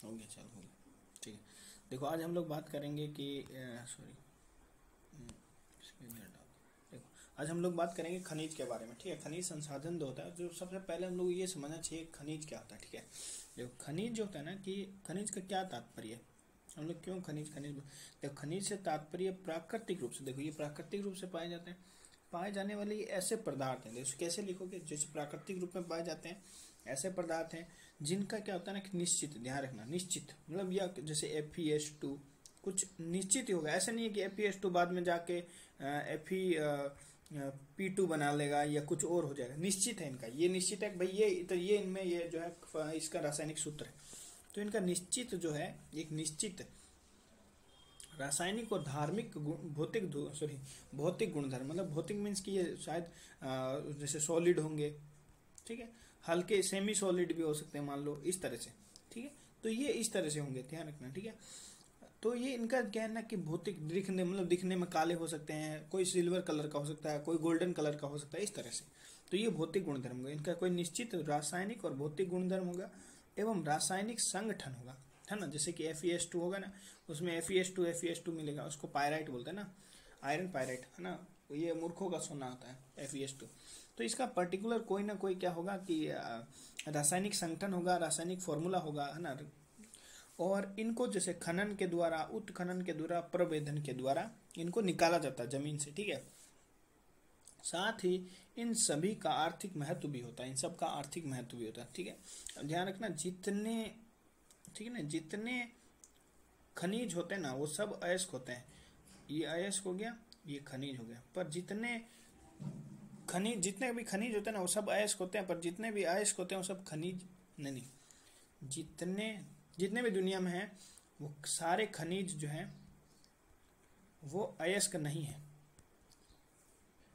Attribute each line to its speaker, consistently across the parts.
Speaker 1: हो गया, चल हो गया, ठीक है। देखो आज हम लोग बात करेंगे कि सॉरी, देखो आज हम लोग बात करेंगे खनिज के बारे में, ठीक है। खनिज संसाधन जो होता है, जो सबसे पहले हम लोग ये समझना चाहिए खनिज क्या होता है, ठीक है। देखो खनिज जो होता है ना, कि खनिज का क्या तात्पर्य है, हम लोग क्यों खनिज खनिज, देखो खनिज से तात्पर्य प्राकृतिक रूप से, देखो ये प्राकृतिक रूप से पाए जाते हैं, पाए जाने वाले ये ऐसे पदार्थ हैं, देखो कैसे लिखोगे, जैसे प्राकृतिक रूप में पाए जाते हैं ऐसे पदार्थ हैं जिनका क्या होता है ना कि निश्चित, ध्यान रखना निश्चित, मतलब या जैसे Fe2 कुछ निश्चित ही होगा, ऐसा नहीं है कि Fe2 बाद में जाके P2 बना लेगा या कुछ और हो जाएगा, निश्चित है इनका, ये निश्चित है भाई, ये तो ये इनमें ये जो है इसका रासायनिक सूत्र है, तो इनका निश्चित जो है एक निश्चित रासायनिक और धार्मिक भौतिक सॉरी भौतिक गुणधर्म, मतलब भौतिक मीन्स कि ये शायद जैसे सॉलिड होंगे, ठीक है, हल्के सेमी सॉलिड भी हो सकते हैं मान लो इस तरह से, ठीक है, तो ये इस तरह से होंगे, ध्यान रखना, ठीक है। तो ये इनका क्या है ना कि भौतिक दिखने, मतलब दिखने में काले हो सकते हैं, कोई सिल्वर कलर का हो सकता है, कोई गोल्डन कलर का हो सकता है, इस तरह से, तो ये भौतिक गुणधर्म होगा, इनका कोई निश्चित रासायनिक और भौतिक गुणधर्म होगा एवं रासायनिक संगठन होगा, है ना। जैसे कि Fe2 होगा ना, उसमें Fe2 मिलेगा, उसको पायराइट बोलते हैं ना, आयरन पायराइट, है ना, ये मूर्खों का सोना होता है Fe2। तो इसका पर्टिकुलर कोई ना कोई क्या होगा कि रासायनिक संगठन होगा, रासायनिक फॉर्मूला होगा, है ना, और इनको जैसे खनन के द्वारा, उत्खनन के द्वारा, प्रवेधन के द्वारा इनको निकाला जाता है जमीन से, ठीक है। साथ ही इन सभी का आर्थिक महत्व भी होता है, इन सब का आर्थिक महत्व भी होता है, ठीक है। ध्यान रखना जितने, ठीक है ना, जितने खनिज होते हैं ना वो सब अयस्क होते हैं, ये अयस्क हो गया, ये खनिज हो गया, पर जितने खनिज, जितने भी खनिज होते हैं ना वो सब अयस्क होते हैं, पर जितने भी अयस्क होते हैं वो सब खनिज नहीं, जितने जितने भी दुनिया में हैं वो सारे खनिज जो हैं वो अयस्क नहीं है,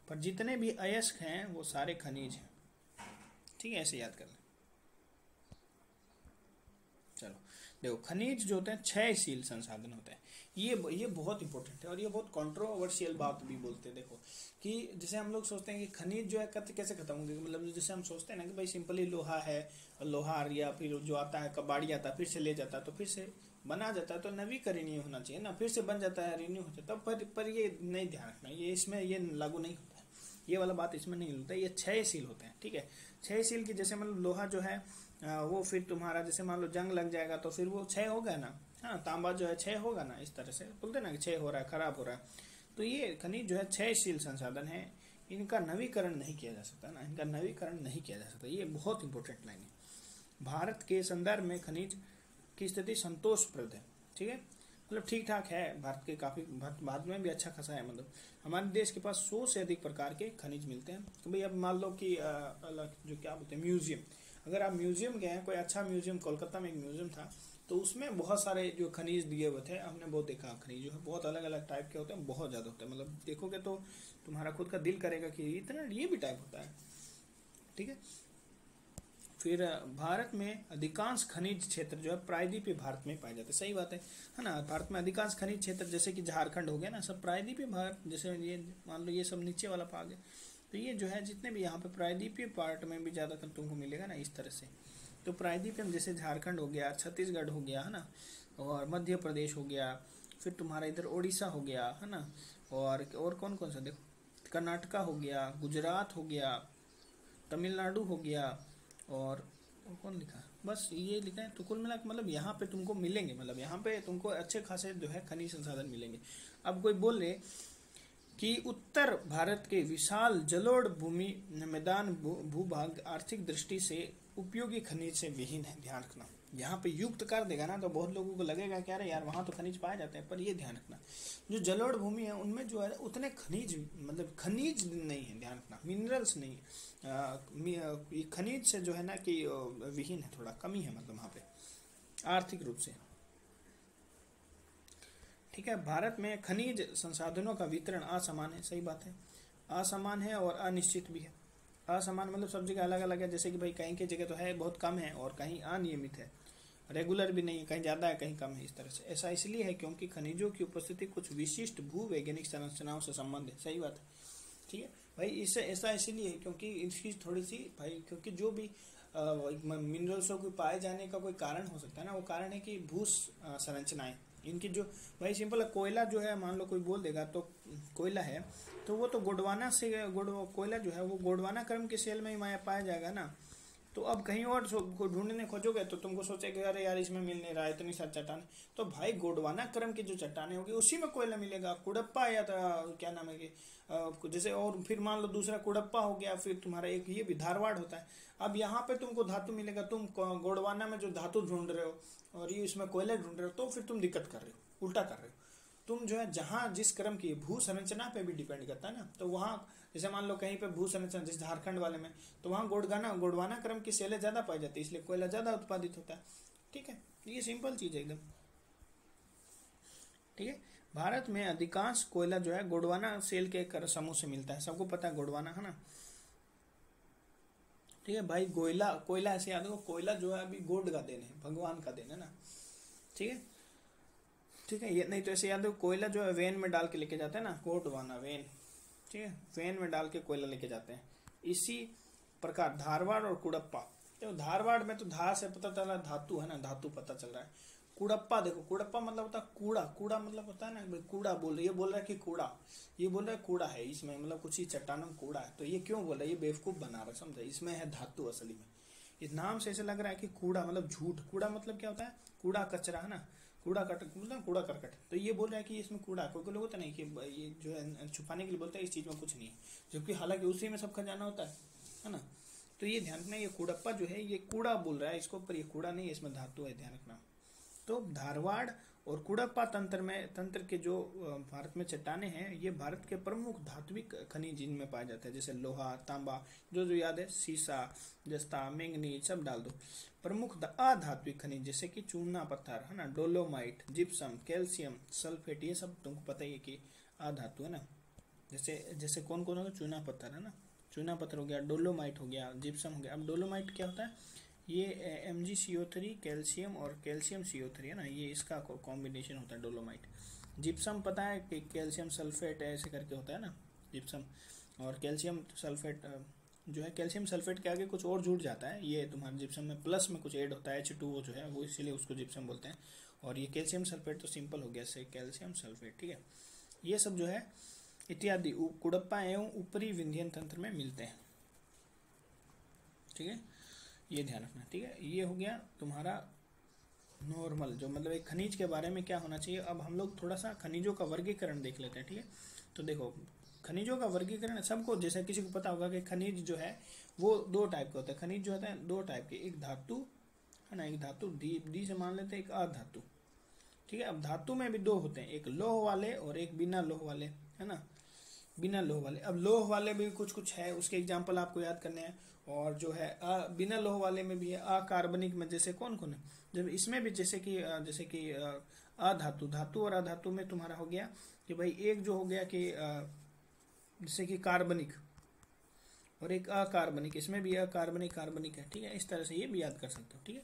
Speaker 1: पर जितने भी अयस्क हैं वो सारे खनिज हैं, ठीक है, ऐसे याद कर लें। चलो देखो खनिज जो होते हैं क्षयशील संसाधन होते हैं, ये बहुत इंपॉर्टेंट है, और ये बहुत कंट्रोवर्शियल बात भी बोलते हैं। देखो कि जैसे हम लोग सोचते हैं कि खनिज जो है कैसे खत्म होंगे, मतलब जैसे हम सोचते हैं ना कि भाई सिंपली लोहा है, लोहा या फिर जो आता है कबाड़ी आता है, फिर से ले जाता है तो फिर से बना जाता है, तो नवीकरणीय होना चाहिए ना, फिर से बन जाता है, रिन्यू हो जाता है, पर ये नहीं ध्यान रखना, ये इसमें ये लागू नहीं होता है, ये वाला बात इसमें नहीं होता है, ये क्षयशील होते हैं, ठीक है। क्षयशील की जैसे मतलब लोहा जो है वो फिर तुम्हारा जैसे मान लो जंग लग जाएगा तो फिर वो क्षय होगा ना, हाँ, तांबा जो है क्षय होगा ना, इस तरह से बोलते हैं ना कि क्षय हो रहा है, खराब हो रहा है, तो ये खनिज जो है क्षयशील संसाधन है, इनका नवीकरण नहीं किया जा सकता ना, इनका नवीकरण नहीं किया जा सकता, ये बहुत इंपॉर्टेंट लाइन है। भारत के संदर्भ में खनिज की स्थिति संतोषप्रद है, ठीक है, मतलब ठीक ठाक है, भारत के काफ़ी, भारत में भी अच्छा खासा है, मतलब हमारे देश के पास 100 से अधिक प्रकार के खनिज मिलते हैं। तो भाई अब मान लो कि जो क्या बोलते हैं म्यूजियम, अगर आप म्यूजियम गए हैं, कोई अच्छा म्यूजियम, कोलकाता में एक म्यूजियम था, तो उसमें बहुत सारे जो खनिज दिए हुए थे, हमने बहुत देखा, खनिज जो है बहुत अलग अलग टाइप के होते हैं, बहुत ज़्यादा होते हैं, मतलब देखोगे तो तुम्हारा खुद का दिल करेगा कि इतना ये भी टाइप होता है, ठीक है। फिर भारत में अधिकांश खनिज क्षेत्र जो है प्रायद्वीपीय भारत में पाए जाते हैं, सही बात है ना, भारत में अधिकांश खनिज क्षेत्र जैसे कि झारखंड हो गया ना, सब प्रायद्वीपीय भारत, जैसे ये मान लो ये सब नीचे वाला भाग है, तो ये जो है जितने भी यहाँ पे प्रायद्वीपीय पार्ट में भी ज़्यादातर तुमको मिलेगा ना इस तरह से, तो प्रायद्वीपीय में जैसे झारखंड हो गया, छत्तीसगढ़ हो गया, है ना, और मध्य प्रदेश हो गया, फिर तुम्हारा इधर उड़ीसा हो गया, है ना, और कौन कौन सा देखो, कर्नाटका हो गया, गुजरात हो गया, तमिलनाडु हो गया, और कौन लिखा, बस ये लिखा है, तो कुल मिला मतलब यहाँ पे तुमको मिलेंगे, मतलब यहाँ पे तुमको अच्छे खासे जो है खनिज संसाधन मिलेंगे। अब कोई बोल रहे कि उत्तर भारत के विशाल जलोढ़ भूमि मैदान भूभाग आर्थिक दृष्टि से उपयोगी खनिज से विहीन है, ध्यान रखना, यहाँ पे युक्त कर देगा ना तो बहुत लोगों को लगेगा कि अरे यार वहाँ तो खनिज पाए जाते हैं, पर ये ध्यान रखना जो जलोढ़ भूमि है उनमें जो है उतने खनिज, मतलब खनिज नहीं है, ध्यान रखना, मिनरल्स नहीं है, खनिज से जो है ना कि विहीन है, थोड़ा कमी है, मतलब वहाँ पे आर्थिक रूप से, ठीक है। भारत में खनिज संसाधनों का वितरण असमान है, सही बात है, असमान है और अनिश्चित भी है। असमान मतलब सब जगह अलग अलग है, जैसे कि भाई कहीं की जगह तो है बहुत कम है और कहीं अनियमित है, रेगुलर भी नहीं है, कहीं ज़्यादा है कहीं कम है, इस तरह से। ऐसा इसलिए है क्योंकि खनिजों की उपस्थिति कुछ विशिष्ट भूवैज्ञानिक संरचनाओं से संबंध है, सही बात है, ठीक है भाई। इससे ऐसा इसीलिए क्योंकि इसकी थोड़ी सी भाई, क्योंकि जो भी मिनरल्सों को पाए जाने का कोई कारण हो सकता है ना, वो कारण है कि भू संरचनाएं इनकी जो, भाई सिंपल है, कोयला जो है मान लो कोई बोल देगा तो कोयला है तो वो तो गोंडवाना से कोयला जो है वो गोंडवाना क्रम के सेल में ही पाया जाएगा ना। तो अब कहीं और ढूंढने खोजोगे तो तुमको सोचेगा अरे यार इसमें मिल नहीं रहा है, इतनी सारी चट्टान, तो भाई गोंडवाना क्रम की जो चट्टानें होगी उसी में कोयला मिलेगा, कुड़प्पा या क्या नाम है कि जैसे, और फिर मान लो दूसरा कुड़प्पा हो गया, फिर तुम्हारा एक ये भी धारवाड़ होता है। अब यहाँ पे तुमको धातु मिलेगा, तुम गोंडवाना में जो धातु ढूंढ रहे हो और ये इसमें कोयला ढूंढ रहे हो, तो फिर तुम दिक्कत कर रहे हो, उल्टा कर रहे हो। तुम जो है जहाँ जिस क्रम की भू संरचना पे भी डिपेंड करता है ना, तो वहाँ जैसे मान लो कहीं पे भू संरचना जैसे झारखंड वाले में, तो वहाँ गोंडवाना क्रम की सेलें ज्यादा पाई जाती है, इसलिए कोयला ज्यादा उत्पादित होता है। ठीक है, ये सिंपल चीज है एकदम। ठीक है, भारत में अधिकांश कोयला जो है गोंडवाना सेल के समूह से मिलता है, सबको पता है गोंडवाना है ना। ठीक है भाई, कोयला ऐसे याद हो, कोयला जो है अभी गॉड का देन है, भगवान का देन है ना। ठीक है, ठीक है, ये नहीं तो ऐसे याद हो, कोयला जो है वेन में डाल के लेके जाते हैं ना, गोंडवाना वेन। ठीक है, वेन में डाल के कोयला लेके जाते हैं। इसी प्रकार धारवाड़ और कुड़प्पा, तो धारवाड़ में तो धार से पता चला धातु है ना, धातु पता चल रहा है। कुड़प्पा देखो, कुड़प्पा मतलब होता है कूड़ा, कूड़ा मतलब होता है ना भाई कूड़ा, ये बोल रहा है कि कूड़ा, ये बोल रहा है कूड़ा है इसमें, मतलब कुछ ही चट्टानों में कूड़ा है, तो ये क्यों बोल रहा है, ये बेवकूफ बना रहा है, समझा, इसमें है धातु असली में। इस नाम से ऐसे लग रहा है कि कूड़ा मतलब झूठ, कूड़ा मतलब क्या होता है, कूड़ा कचरा है ना, कूड़ा करकट मतलब कूड़ा करकट, तो ये बोल रहा है कि इसमें कूड़ा, कोई लोग होता नहीं कि ये जो है छुपाने के लिए बोलता है इस चीज में कुछ नहीं है, जबकि हालांकि उसी में सब खजाना होता है ना। तो ये ध्यान रखना, ये कुड़प्पा जो है ये कूड़ा बोल रहा है इसको, पर ये कूड़ा नहीं है, इसमें धातु है, ध्यान रखना। तो धारवाड़ और कुड़प्पा तंत्र के जो भारत में चट्टाने हैं, ये भारत के प्रमुख धात्विक खनिज इनमें पाए जाते हैं, जैसे लोहा, तांबा, जो याद है, सीसा, जस्ता, मैंगनीज सब डाल दो। प्रमुख अधात्विक खनिज जैसे कि चूना पत्थर है ना, डोलोमाइट, जिप्सम, कैल्शियम सल्फेट, ये सब तुमको पता ही है कि अधातु है ना। जैसे कौन कौन होगा, चूना पत्थर है ना, चूना पत्थर हो गया, डोलोमाइट हो गया, जिप्सम हो गया। अब डोलोमाइट क्या होता है, ये MgCO3 कैल्शियम और कैल्शियम CO3 है ना, ये इसका कॉम्बिनेशन होता है डोलोमाइट। जिप्सम पता है कि कैल्शियम सल्फेट ऐसे करके होता है ना जिप्सम, और कैल्शियम सल्फेट जो है, कैल्शियम सल्फेट के आगे कुछ और जुड़ जाता है, ये तुम्हारे जिप्सम में प्लस में कुछ ऐड होता है, H2O जो है वो, इसीलिए उसको जिप्सम बोलते हैं। और ये कैल्शियम सल्फेट तो सिंपल हो गया से कैल्शियम सल्फेट। ठीक है, ये सब जो है इत्यादि कुड़प्पा एवं ऊपरी विंध्यन तंत्र में मिलते हैं। ठीक है, ये ध्यान रखना। ठीक है, ये हो गया तुम्हारा नॉर्मल, जो मतलब एक खनिज के बारे में क्या होना चाहिए। अब हम लोग थोड़ा सा खनिजों का वर्गीकरण देख लेते हैं। ठीक है, तो देखो खनिजों का वर्गीकरण सबको, जैसे किसी को पता होगा कि खनिज जो है वो दो टाइप के होते हैं, खनिज जो होता है दो टाइप के, एक धातु है ना, एक धातु डी से मान लेते हैं, एक अधातु। ठीक है, अब धातु में भी दो होते हैं, एक लौह वाले और एक बिना लौह वाले, है ना, बिना लौह वाले। अब लौह वाले भी कुछ कुछ है, उसके एग्जाम्पल आपको याद करने हैं। और जो है बिना लौह वाले में भी है अकार्बनिक में, जैसे कौन कौन है, जब इसमें भी जैसे कि अधातु, धातु और अधातु में तुम्हारा हो गया कि भाई एक जो हो गया कि जैसे कि कार्बनिक, और एक अकार्बनिक, इसमें भी अकार्बनिक कार्बनिक है। ठीक है, इस तरह से ये भी याद कर सकते हो। ठीक है,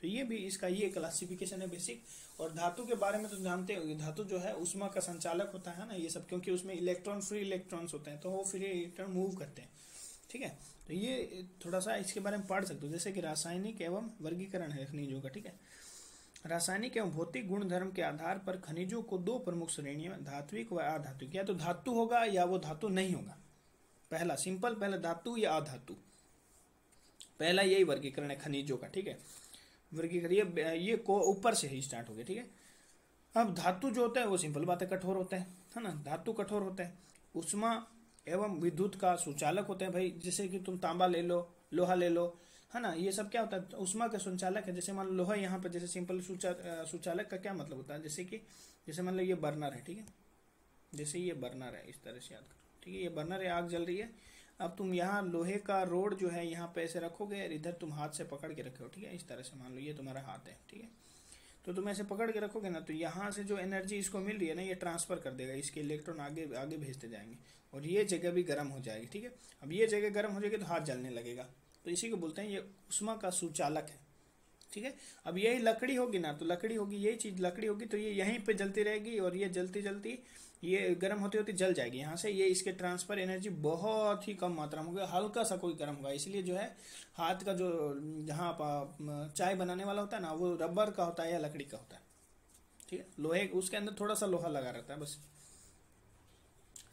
Speaker 1: तो ये भी इसका ये क्लासिफिकेशन है बेसिक। और धातु के बारे में तो जानते हो, धातु जो है उष्मा का संचालक होता है ना, ये सब, क्योंकि उसमें इलेक्ट्रॉन फ्री इलेक्ट्रॉन्स होते हैं, तो वो फ्री इलेक्ट्रॉन मूव करते हैं। ठीक है, तो ये थोड़ा सा इसके बारे में पढ़ सकते हो, जैसे कि रासायनिक एवं वर्गीकरण है खनिजों का। ठीक है, रासायनिक एवं भौतिक गुण धर्म के आधार पर खनिजों को दो प्रमुख श्रेणियों में, धात्विक व अधात्विक, या तो धातु होगा या वो धातु नहीं होगा। पहला सिंपल, पहला धातु या अधातु, पहला यही वर्गीकरण है खनिजों का। ठीक है, वर्गीकरण ये को ऊपर से ही स्टार्ट हो गया। ठीक है, अब धातु जो होता है वो सिंपल बात है, कठोर होता है ना, धातु कठोर होता है, उष्मा एवं विद्युत का सुचालक होते हैं। भाई जैसे कि तुम तांबा ले लो, लोहा ले लो, है ना, ये सब क्या होता है, उष्मा का संचालक है। जैसे मान लो लोहा यहाँ पे, जैसे सिंपल सुचालक का क्या मतलब होता है, जैसे मान लो ये बर्नर है। ठीक है, जैसे ये बर्नर है, इस तरह से याद करो। ठीक है, ये बर्नर है, आग जल रही है, अब तुम यहाँ लोहे का रोड जो है यहाँ पे ऐसे रखोगे, इधर तुम हाथ से पकड़ के रखो। ठीक है, इस तरह से मान लो ये तुम्हारा हाथ है। ठीक है, तो तुम ऐसे पकड़ के रखोगे ना, तो यहाँ से जो एनर्जी इसको मिल रही है ना, ये ट्रांसफर कर देगा, इसके इलेक्ट्रॉन आगे आगे भेजते जाएंगे, और ये जगह भी गर्म हो जाएगी। ठीक है, अब ये जगह गर्म हो जाएगी तो हाथ जलने लगेगा, तो इसी को बोलते हैं ये उष्मा का सुचालक है। ठीक है। अब यही लकड़ी होगी ना, तो लकड़ी होगी, यही चीज लकड़ी होगी, तो ये यहीं पे जलती रहेगी और ये जलती जलती ये गर्म होती होती जल जाएगी यहाँ से। ये इसके ट्रांसफर एनर्जी बहुत ही कम मात्रा में होगा, हल्का सा कोई गर्म होगा। इसलिए जो है हाथ का जो जहाँ चाय बनाने वाला होता है ना, वो रबर का होता है या लकड़ी का होता है, ठीक है। लोहे उसके अंदर थोड़ा सा लोहा लगा रहता है बस,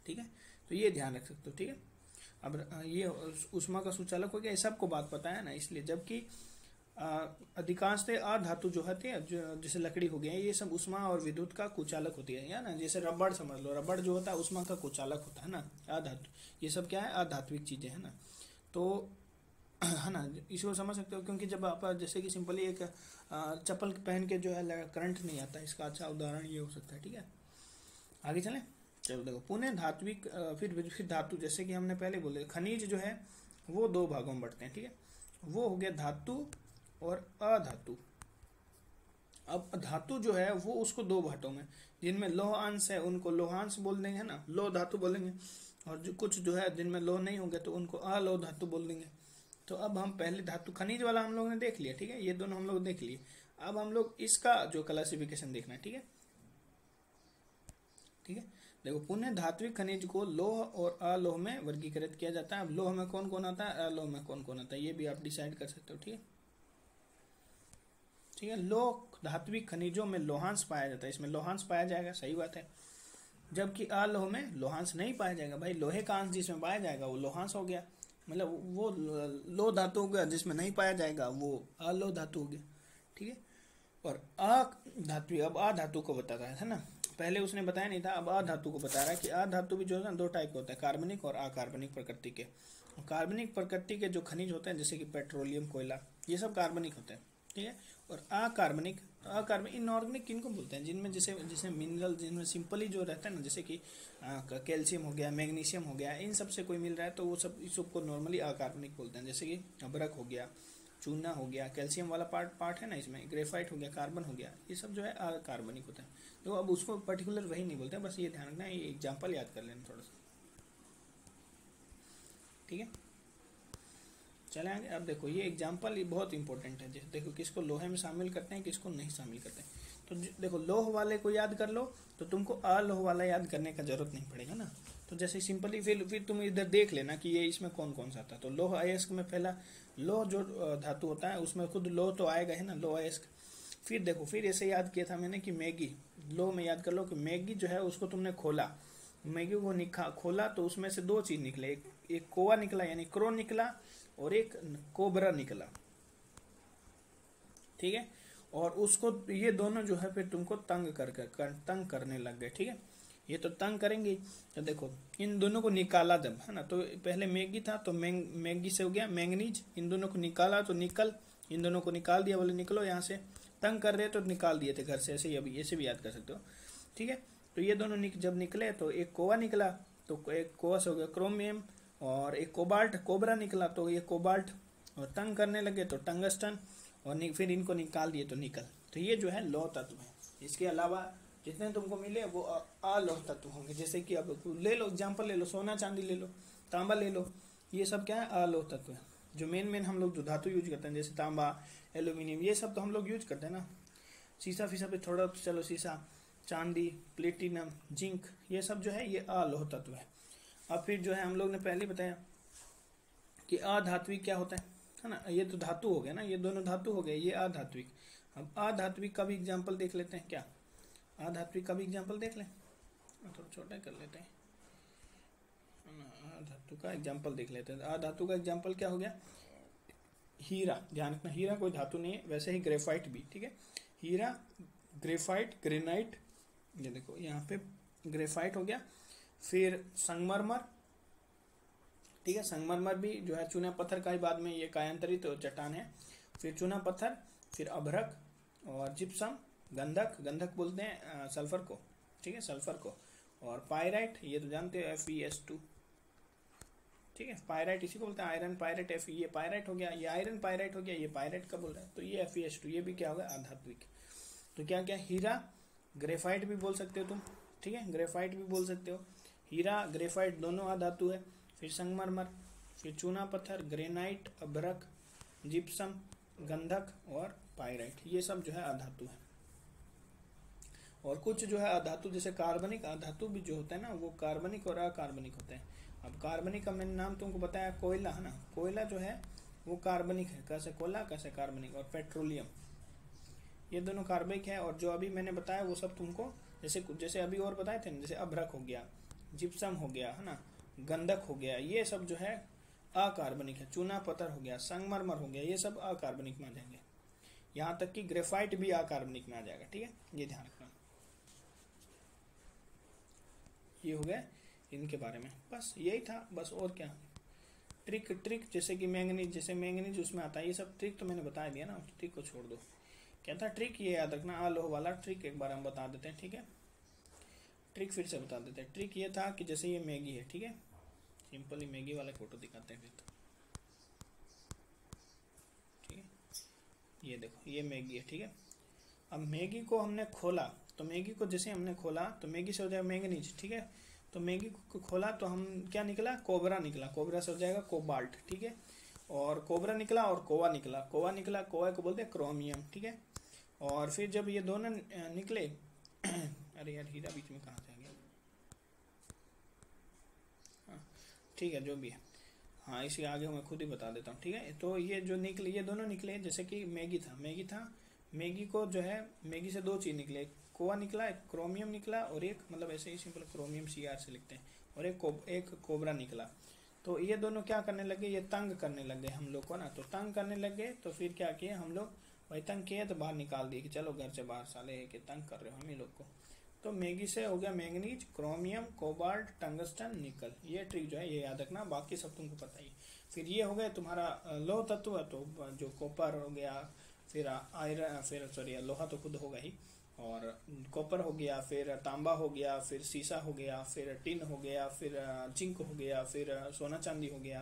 Speaker 1: ठीक है। तो ये ध्यान रख सकते हो, ठीक है। अब ये ऊष्मा का सुचालक हो गया, ये सबको बात पता है ना। इसलिए जबकि अधिकांशतः अधातु जो होते हैं, जो जैसे लकड़ी हो गया, ये सब ऊष्मा और विद्युत का कुचालक होती है ना। जैसे रबड़ समझ लो, रबड़ जो होता है ऊष्मा का कुचालक होता है ना। अधातु ये सब क्या है, अधात्विक चीजें है ना। तो है ना, इसको समझ सकते हो। क्योंकि जब आप जैसे कि सिंपली एक चप्पल पहन के जो है करंट नहीं आता, इसका अच्छा उदाहरण ये हो सकता है, ठीक है। आगे चलें, चलो देखो पुनः धात्विक, फिर धातु, जैसे कि हमने पहले बोले खनिज जो है वो दो भागों में बढ़ते हैं, ठीक है। वो हो गया धातु और अधातु। अब धातु जो है वो उसको दो भाटों में, जिनमें लौह अंश है उनको लोहांश बोल देंगे ना, लौह धातु बोलेंगे। और जो कुछ जो है जिनमें लौह नहीं होंगे तो उनको अलौह धातु बोल देंगे। तो अब हम पहले धातु खनिज वाला हम लोग ने देख लिया, ठीक है, ये दोनों हम लोग देख लिए। अब हम लोग इसका जो क्लासिफिकेशन देखना है, ठीक है, ठीक है। देखो पुनः धात्विक खनिज को लोह और अलोह में वर्गीकृत किया जाता है। अब लोह में कौन कौन आता है, अलोह में कौन कौन आता है, ये भी आप डिसाइड कर सकते हो, ठीक है, ठीक है। लोह धात्विक खनिजों में लोहांश पाया जाता है, इसमें लोहांश पाया जाएगा, सही बात है। जबकि अलोह में लोहांश नहीं पाया जाएगा। भाई लोहे का अंश जिसमें पाया जाएगा वो लोहांश हो गया, मतलब वो लोह धातु हो गया। जिसमें नहीं पाया जाएगा वो अलोह धातु हो गया, ठीक है। और अधातु, अब अधातु को बताता है ना, पहले उसने बताया नहीं था, अब अधातु को बता रहा है कि अधातु भी जो है ना दो टाइप के होते हैं, कार्बनिक और अकार्बनिक प्रकृति के। कार्बनिक प्रकृति के जो खनिज होते हैं जैसे कि पेट्रोलियम, कोयला, ये सब कार्बनिक होते हैं, ठीक है। और अकार्बनिक, इनऑर्गेनिक किनको बोलते हैं, जिनमें जैसे जैसे मिनरल, जिनमें सिंपली जो रहता है ना, जैसे कि कैल्शियम हो गया, मैग्नीशियम हो गया, इन सब से कोई मिल रहा है तो वो सब, इस सबको नॉर्मली अकार्बनिक बोलते हैं। जैसे कि अभ्रक हो गया, चूना हो गया, कैल्शियम वाला पार्ट है ना इसमें, ग्रेफाइट हो गया, कार्बन हो गया, ये सब जो है अकार्बनिक होता है। तो अब उसको पर्टिकुलर वही नहीं बोलते, बस ये ध्यान रखना है, ये एग्जाम्पल याद कर लेना थोड़ा सा, ठीक है। चले आगे। अब देखो ये एग्जाम्पल ये बहुत इंपॉर्टेंट है। जैसे देखो किसको लोहे में शामिल करते हैं, किसको नहीं शामिल करते हैं। तो देखो लोह वाले को याद कर लो तो तुमको अलोह वाला याद करने का जरूरत नहीं पड़ेगा ना। तो जैसे सिंपली फिर तुम इधर देख लेना कि ये इसमें कौन कौन सा आता है। तो लोह अयस्क में पहला लोह जो धातु होता है उसमें खुद लोह तो आएगा है ना, लोह अयस्क। फिर देखो फिर ऐसे याद किया था मैंने कि मैगी, लोह में याद कर लो कि मैगी जो है उसको तुमने खोला, मैगी को खोला तो उसमें से दो चीज निकले, एक कोवा निकला यानी क्रो निकला, और एक कोबरा निकला, ठीक है। और उसको ये दोनों जो है फिर तुमको तंग करने लग गए, ठीक है। ये तो तंग करेंगे। तो देखो इन दोनों को निकाला जब, है ना, तो पहले मैगी था तो मैगी से हो गया मैंगनीज, इन दोनों को निकाला तो निकल, इन दोनों को निकाल दिया, बोले निकलो यहाँ से, तंग कर रहे तो निकाल दिए थे घर से, ऐसे ही अभी ऐसे भी याद कर सकते हो, ठीक है। तो ये दोनों जब निकले तो एक कोवा निकला, तो एक कोवा से हो गया क्रोमियम, और एक कोबाल्ट, कोबरा निकला तो ये कोबाल्ट, और तंग करने लगे तो टंगस्टन, और फिर इनको निकाल दिए तो निकल। तो ये जो है लौह तत्व है। इसके अलावा जितने तुमको मिले वो अलौह तत्व होंगे। जैसे कि अब ले लो एग्जाम्पल, ले लो सोना चांदी ले लो, तांबा ले लो, ये सब क्या है अलौह तत्व है। जो मेन हम लोग जो धातु यूज करते हैं जैसे तांबा, एल्यूमिनियम, ये सब तो हम लोग यूज करते हैं ना। शीशा फीसा पे थोड़ा चलो, शीशा, चांदी, प्लेटिनम, जिंक, ये सब जो है ये अलौह तत्व है। अब फिर जो है हम लोग ने पहले बताया कि अधात्विक क्या होता है ना, ये तो धातु हो गया ना, ये दोनों धातु हो गए, ये अधात्विक। अब अधात्विक का भी एग्जाम्पल देख लेते हैं क्या, अधात्विक का भी एग्जाम्पल देख लें, थोड़ा छोटा कर लेते हैं, अधातु का एग्जाम्पल देख लेते हैं। अधातु का एग्जाम्पल क्या हो गया, हीरा, ध्यान रखना हीरा कोई धातु नहीं है, वैसे ही ग्रेफाइट भी, ठीक है। हीरा, ग्रेफाइट, ग्रेनाइट, ये देखो यहाँ पे ग्रेफाइट हो गया। फिर संगमरमर, ठीक है, संगमरमर भी जो है चूना पत्थर का ही बाद में ये कायांतरित चट्टान है। फिर चूना पत्थर, फिर अभ्रक और जिप्सम, गंधक, गंधक बोलते हैं सल्फर को, ठीक है, सल्फर को। और पायराइट, ये तो जानते हो FeS2, ठीक है, पायराइट इसी को बोलते हैं, आयरन पायराइट, Fe, ये पायराइट हो गया, ये आयरन पायराइट हो गया, ये पायराइट का बोल रहा है, तो ये FeS2, ये भी क्या होगा अधात्विक। तो क्या क्या, हीरा, ग्रेफाइट भी बोल सकते हो तुम, ठीक है, ग्रेफाइट भी बोल सकते हो, हीरा ग्रेफाइट दोनों अधातु है। फिर संगमरमर, फिर चूना पत्थर, ग्रेनाइट, अभ्रक, जिप्सम, गंधक और पाइराइट, ये सब जो है अधातु है। और कुछ जो है अधातु जैसे कार्बनिक अधातु भी जो होते हैं ना, वो कार्बनिक और अकार्बनिक होते हैं। अब कार्बनिक का मैंने नाम तुमको बताया, कोयला है ना, कोयला जो है वो कार्बनिक है, कैसे कोयला कैसे कार्बनिक। और पेट्रोलियम, ये दोनों कार्बनिक है। और जो अभी मैंने बताया वो सब तुमको जैसे जैसे अभी और बताए थे ना, जैसे अभ्रक हो गया, जिप्सम हो गया है ना, गंधक हो गया, ये सब जो है अकार्बनिक है। चूना पत्थर हो गया, संगमरमर हो गया, ये सब अकार्बनिक में आ जाएंगे। यहाँ तक कि ग्रेफाइट भी अकार्बनिक में आ जाएगा, ठीक है, ये ध्यान रखना। ये हो गया इनके बारे में, बस यही था, बस और क्या। ट्रिक जैसे कि मैंगनीज, जैसे मैंगनीज उसमें आता है, ये सब ट्रिक तो मैंने बता दिया ना, ट्रिक को छोड़ दो। क्या था ट्रिक, ये याद रखना, अलोह वाला ट्रिक एक बार हम बता देते हैं, ठीक है। ट्रिक फिर से बता देते हैं। ट्रिक ये था कि जैसे ये मैगी है, ठीक है, सिंपली मैगी वाला फोटो दिखाते हैं फिर तो, ठीक है। ये देखो ये मैगी है, ठीक है। अब मैगी को हमने खोला, तो मैगी को जैसे हमने खोला तो मैगी से हो जाएगा मैंगनीज, ठीक है। तो मैगी को खोला तो हम क्या निकला, कोबरा निकला, कोबरा से हो जाएगा कोबाल्ट, ठीक है। और कोबरा निकला और कोवा निकला, कोवा निकला, कोवा को बोलते हैं क्रोमियम, ठीक है। और फिर जब ये दोनों निकले अरे यार हीरा बीच में कहाँ से आ गया, हाँ ठीक है जो भी है, हाँ इसके आगे मैं खुद ही बता देता हूँ, ठीक है। तो ये जो निकले, ये दोनों निकले, जैसे कि मैगी था, मैगी को जो है, मैगी से दो चीज निकले, कोवा निकला, एक क्रोमियम निकला, और एक मतलब ऐसे ही सिंपल क्रोमियम CR से लिखते हैं, और एक कोबरा निकला। तो ये दोनों क्या करने लगे, ये तंग करने लगे हम लोग को ना, तो तंग करने लगे तो फिर क्या किए हम लोग, वही तंग किए तो बाहर निकाल दिए कि चलो घर से बाहर, साले के तंग कर रहे हो हम ही लोग को। तो मैगी से हो गया मैंगनीज, क्रोमियम, कोबाल्ट, टंगस्टन, निकल। ये ट्रिक जो है ये याद रखना, बाकी सब तुमको पता ही। फिर ये हो गया तुम्हारा लौह तत्व, तो जो कॉपर हो गया, फिर आयरन, फिर सॉरी लोहा तो खुद होगा ही, और कॉपर हो गया, फिर तांबा हो गया, फिर सीसा हो गया, फिर टिन हो गया, फिर जिंक हो गया, फिर सोना चांदी हो गया।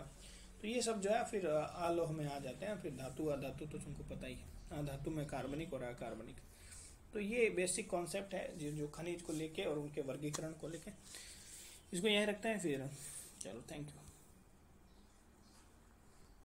Speaker 1: तो ये सब जो है फिर आलोह में आ जाते हैं। फिर धातु अधातु तो तुमको पता ही है, धातु में कार्बनिक और अकार्बनिक। तो ये बेसिक कॉन्सेप्ट है जो खनिज को लेके और उनके वर्गीकरण को लेके, इसको यहीं रखते हैं फिर। चलो थैंक यू।